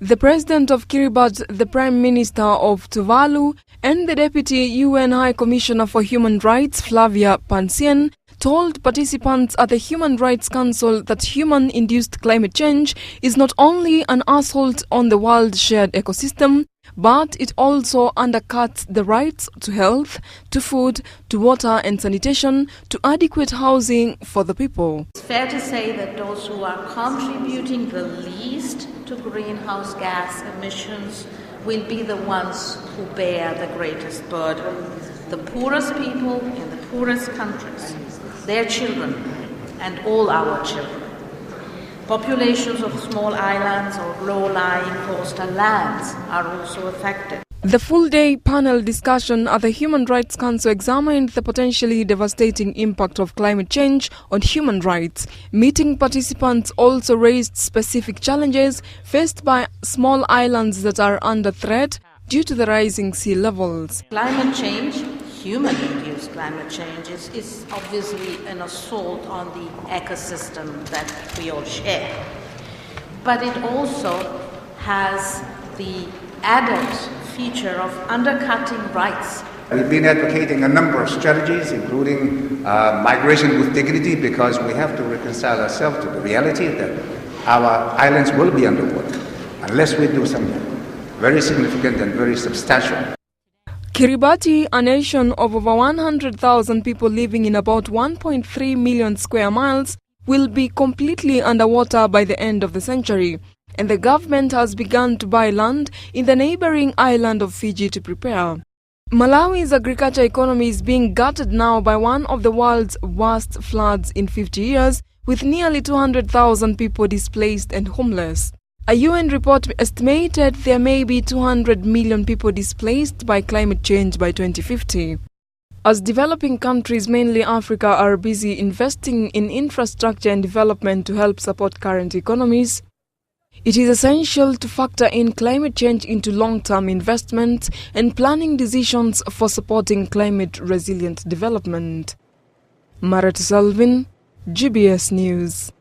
The President of Kiribati, the Prime Minister of Tuvalu, and the Deputy UN High Commissioner for Human Rights, Flavia Pansien, told participants at the Human Rights Council that human-induced climate change is not only an assault on the world's shared ecosystem, but it also undercuts the rights to health, to food, to water and sanitation, to adequate housing for the people. It's fair to say that those who are contributing the least to greenhouse gas emissions will be the ones who bear the greatest burden. The poorest people in the poorest countries, their children, and all our children. Populations of small islands or low-lying coastal lands are also affected. The full-day panel discussion at the Human Rights Council examined the potentially devastating impact of climate change on human rights. Meeting participants also raised specific challenges faced by small islands that are under threat due to the rising sea levels. Climate change, human-induced climate change, is obviously an assault on the ecosystem that we all share. But it also has the added feature of undercutting rights. We've been advocating a number of strategies, including migration with dignity, because we have to reconcile ourselves to the reality that our islands will be underwater unless we do something very significant and very substantial. Kiribati, a nation of over 100,000 people living in about 1.3 million square miles, will be completely underwater by the end of the century, and the government has begun to buy land in the neighboring island of Fiji to prepare. Malawi's agriculture economy is being gutted now by one of the world's worst floods in 50 years, with nearly 200,000 people displaced and homeless. A UN report estimated there may be 200 million people displaced by climate change by 2050. As developing countries, mainly Africa, are busy investing in infrastructure and development to help support current economies, it is essential to factor in climate change into long-term investment and planning decisions for supporting climate-resilient development. Marete, GBS News.